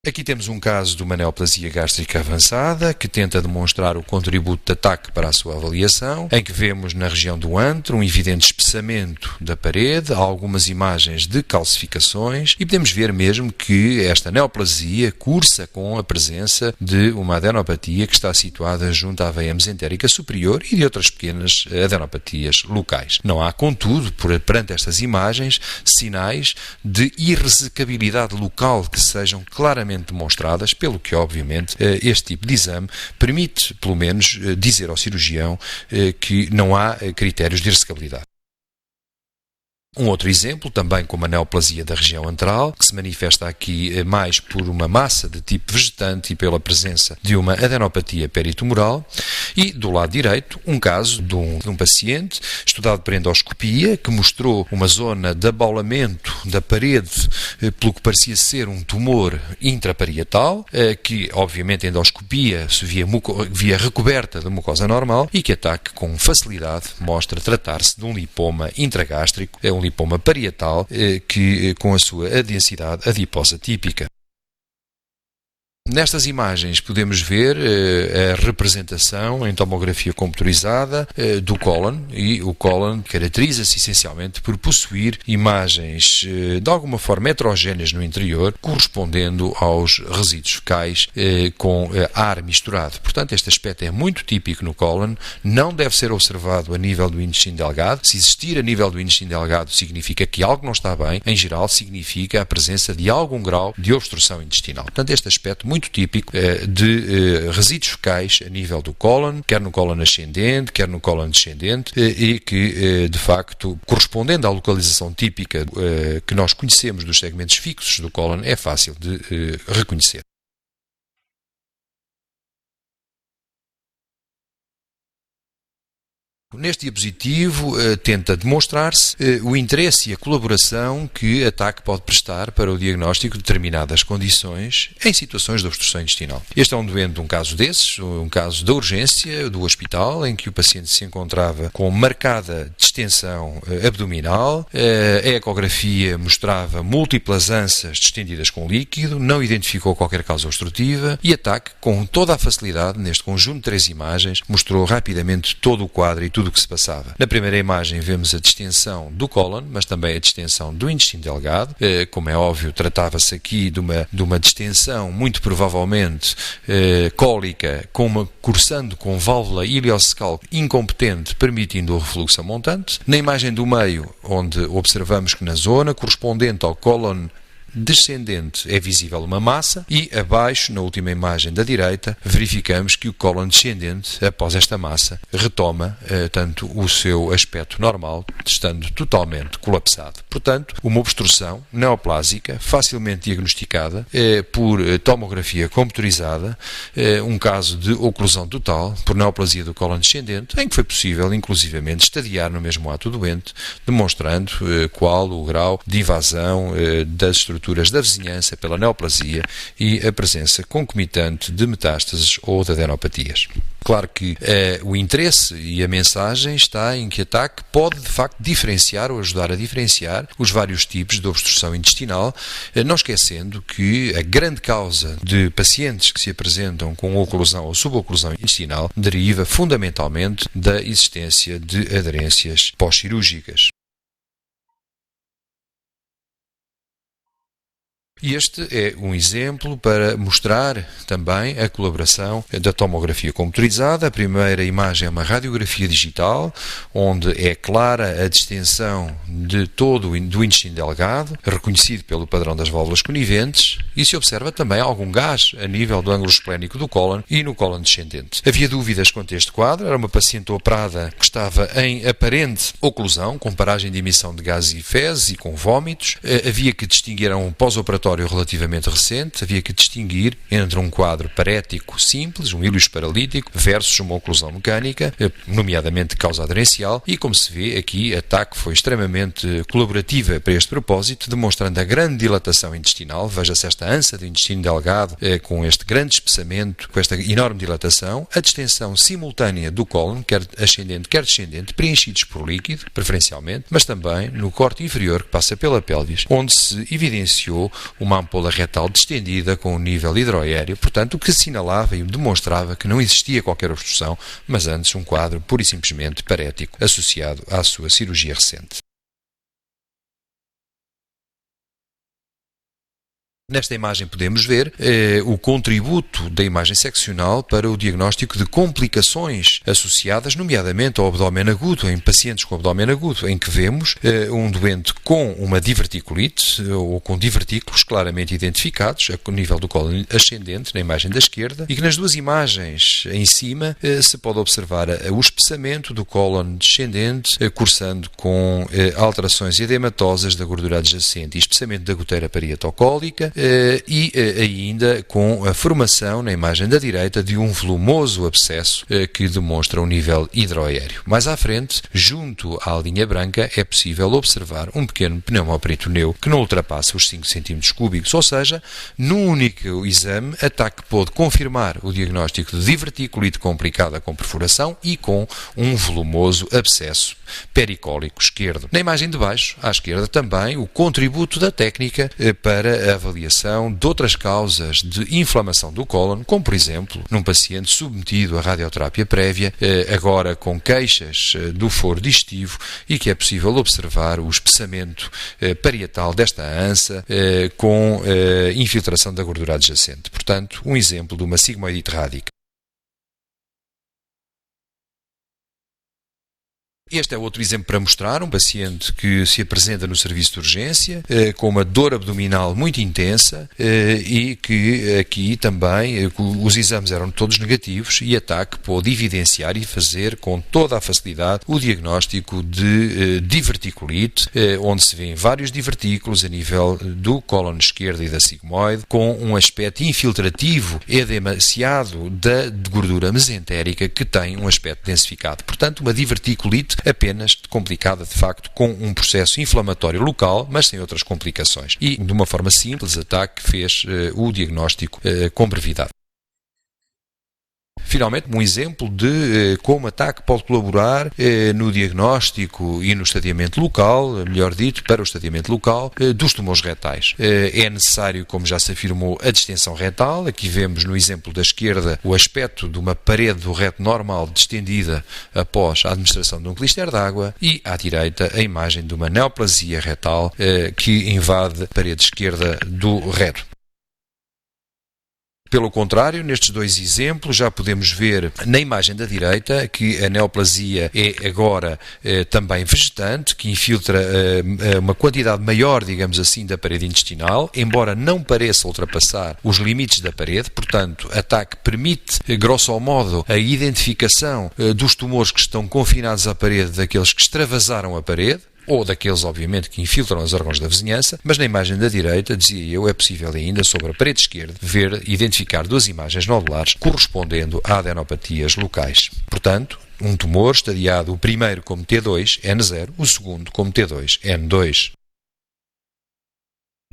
Aqui temos um caso de uma neoplasia gástrica avançada que tenta demonstrar o contributo de ataque para a sua avaliação, em que vemos na região do antro um evidente espessamento da parede, algumas imagens de calcificações e podemos ver mesmo que esta neoplasia cursa com a presença de uma adenopatia que está situada junto à veia mesentérica superior e de outras pequenas adenopatias locais. Não há, contudo, perante estas imagens, sinais de irresecabilidade local que sejam claramente demonstradas, pelo que, obviamente, este tipo de exame permite, pelo menos, dizer ao cirurgião que não há critérios de irresecabilidade. Um outro exemplo, também com uma neoplasia da região antral, que se manifesta aqui mais por uma massa de tipo vegetante e pela presença de uma adenopatia peritumoral. E, do lado direito, um caso de um paciente estudado por endoscopia, que mostrou uma zona de abaulamento da parede, pelo que parecia ser um tumor intraparietal, que, obviamente, a endoscopia se via recoberta de mucosa normal e que ataque com facilidade mostra tratar-se de um lipoma intragástrico, um lipoma parietal que com a sua densidade adiposa típica. Nestas imagens podemos ver a representação em tomografia computurizada do cólon, e o cólon caracteriza-se essencialmente por possuir imagens de alguma forma heterogéneas no interior, correspondendo aos resíduos fecais com ar misturado. Portanto, este aspecto é muito típico no cólon, não deve ser observado a nível do intestino delgado. Se existir a nível do intestino delgado, significa que algo não está bem, em geral significa a presença de algum grau de obstrução intestinal. Portanto, este aspecto muito típico de resíduos fecais a nível do cólon, quer no cólon ascendente, quer no cólon descendente, e que, de facto, correspondendo à localização típica que nós conhecemos dos segmentos fixos do cólon, é fácil de reconhecer. Neste diapositivo tenta demonstrar-se o interesse e a colaboração que a TAC pode prestar para o diagnóstico de determinadas condições em situações de obstrução intestinal. Este é um doente, um caso desses, um caso de urgência do hospital, em que o paciente se encontrava com marcada distensão abdominal, a ecografia mostrava múltiplas ânsias distendidas com líquido, não identificou qualquer causa obstrutiva e a TAC, com toda a facilidade, neste conjunto de 3 imagens, mostrou rapidamente todo o quadro e tudo o que se passava. Na primeira imagem vemos a distensão do cólon, mas também a distensão do intestino delgado. Como é óbvio, tratava-se aqui de uma distensão muito provavelmente cólica, cursando com válvula ileocecal incompetente, permitindo o refluxo a montante. Na imagem do meio, onde observamos que na zona correspondente ao cólon descendente é visível uma massa e abaixo, na última imagem da direita, verificamos que o cólon descendente, após esta massa, retoma tanto o seu aspecto normal, estando totalmente colapsado. Portanto, uma obstrução neoplásica facilmente diagnosticada por tomografia computurizada, um caso de oclusão total por neoplasia do cólon descendente, em que foi possível, inclusivamente, estadiar no mesmo ato doente, demonstrando qual o grau de invasão das estruturas da vizinhança pela neoplasia e a presença concomitante de metástases ou de adenopatias. Claro que o interesse e a mensagem está em que a TAC pode, de facto, diferenciar ou ajudar a diferenciar os vários tipos de obstrução intestinal, não esquecendo que a grande causa de pacientes que se apresentam com oclusão ou suboclusão intestinal deriva fundamentalmente da existência de aderências pós-cirúrgicas. E este é um exemplo para mostrar também a colaboração da tomografia computurizada. A primeira imagem é uma radiografia digital, onde é clara a distensão de todo do intestino delgado, reconhecido pelo padrão das válvulas coniventes, e se observa também algum gás a nível do ângulo esplénico do cólon e no cólon descendente. Havia dúvidas quanto a este quadro, era uma paciente operada que estava em aparente oclusão, com paragem de emissão de gases e fezes e com vômitos. Havia que distinguir um pós-operatório relativamente recente, havia que distinguir entre um quadro parético simples, um íleos paralítico, versus uma oclusão mecânica, nomeadamente de causa aderencial, e como se vê aqui, a TAC foi extremamente colaborativa para este propósito, demonstrando a grande dilatação intestinal. Veja-se esta ânsia do intestino delgado com este grande espessamento, com esta enorme dilatação, a distensão simultânea do cólon, quer ascendente, quer descendente, preenchidos por líquido, preferencialmente, mas também no corte inferior que passa pela pelvis, onde se evidenciou uma ampola retal distendida com um nível hidroaéreo, portanto, o que assinalava e demonstrava que não existia qualquer obstrução, mas antes um quadro pura e simplesmente parético associado à sua cirurgia recente. Nesta imagem podemos ver o contributo da imagem seccional para o diagnóstico de complicações associadas, nomeadamente ao abdômen agudo, em pacientes com abdômen agudo, em que vemos um doente com uma diverticulite ou com divertículos claramente identificados a nível do cólon ascendente, na imagem da esquerda, e que nas duas imagens em cima se pode observar o espessamento do cólon descendente, cursando com alterações edematosas da gordura adjacente e espessamento da goteira parietocólica, e ainda com a formação, na imagem da direita, de um volumoso abscesso que demonstra um nível hidroaéreo. Mais à frente, junto à linha branca, é possível observar um pequeno pneumoperitoneu que não ultrapassa os 5 cm cúbicos, ou seja, num único exame, a TAC pôde confirmar o diagnóstico de diverticulite complicada com perfuração e com um volumoso abscesso pericólico esquerdo. Na imagem de baixo, à esquerda, também o contributo da técnica para a avaliação de outras causas de inflamação do cólon, como por exemplo, num paciente submetido à radioterapia prévia, agora com queixas do foro digestivo, e que é possível observar o espessamento parietal desta ansa com infiltração da gordura adjacente. Portanto, um exemplo de uma sigmoidite rádica. Este é outro exemplo para mostrar, um paciente que se apresenta no serviço de urgência com uma dor abdominal muito intensa e que aqui também os exames eram todos negativos e a TAC pôde evidenciar e fazer com toda a facilidade o diagnóstico de diverticulite, onde se vêem vários divertículos a nível do cólon esquerdo e da sigmoide, com um aspecto infiltrativo edemaciado da gordura mesentérica que tem um aspecto densificado. Portanto, uma diverticulite apenas complicada, de facto, com um processo inflamatório local, mas sem outras complicações. E, de uma forma simples, a TAC fez o diagnóstico com brevidade. Finalmente, um exemplo de como a TAC pode colaborar no diagnóstico e no estadiamento local, melhor dito, para o estadiamento local dos tumores retais. É necessário, como já se afirmou, a distensão retal. Aqui vemos no exemplo da esquerda o aspecto de uma parede do reto normal distendida após a administração de um clister de água, e à direita a imagem de uma neoplasia retal que invade a parede esquerda do reto. Pelo contrário, nestes dois exemplos já podemos ver na imagem da direita que a neoplasia é agora também vegetante, que infiltra uma quantidade maior, digamos assim, da parede intestinal, embora não pareça ultrapassar os limites da parede. Portanto, a TAC permite, grosso modo, a identificação dos tumores que estão confinados à parede daqueles que extravasaram a parede, ou daqueles, obviamente, que infiltram os órgãos da vizinhança, mas na imagem da direita, dizia eu, é possível ainda, sobre a parede esquerda, identificar duas imagens nodulares correspondendo a adenopatias locais. Portanto, um tumor estadiado, o primeiro como T2, N0, o segundo como T2, N2.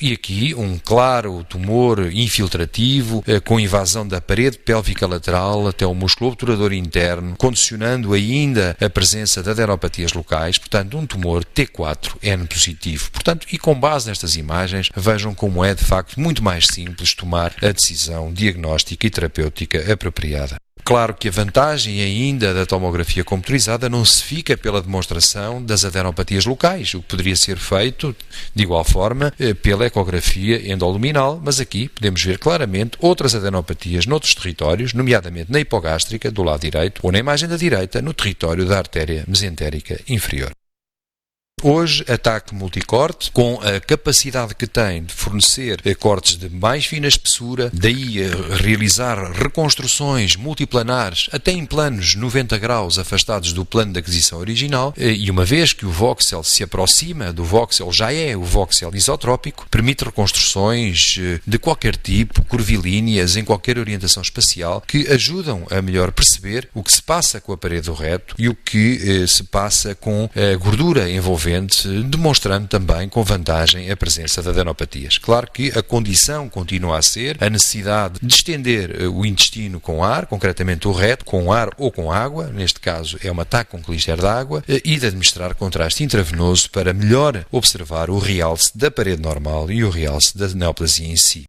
E aqui um claro tumor infiltrativo com invasão da parede pélvica lateral até o músculo obturador interno, condicionando ainda a presença de adenopatias locais, portanto um tumor T4N positivo. Portanto, e com base nestas imagens, vejam como é de facto muito mais simples tomar a decisão diagnóstica e terapêutica apropriada. Claro que a vantagem ainda da tomografia computerizada não se fica pela demonstração das adenopatias locais, o que poderia ser feito, de igual forma, pela ecografia endoluminal, mas aqui podemos ver claramente outras adenopatias noutros territórios, nomeadamente na hipogástrica, do lado direito, ou na imagem da direita, no território da artéria mesentérica inferior. Hoje, a TAC multicorte, com a capacidade que tem de fornecer cortes de mais fina espessura, daí realizar reconstruções multiplanares, até em planos 90 graus afastados do plano de aquisição original, e uma vez que o voxel se aproxima do voxel, já é o voxel isotrópico, permite reconstruções de qualquer tipo, curvilíneas, em qualquer orientação espacial, que ajudam a melhor perceber o que se passa com a parede do reto e o que se passa com a gordura envolvente doente, demonstrando também com vantagem a presença de adenopatias. Claro que a condição continua a ser a necessidade de estender o intestino com ar, concretamente o reto, com ar ou com água, neste caso é um ataque com clister de água, e de administrar contraste intravenoso para melhor observar o realce da parede normal e o realce da neoplasia em si.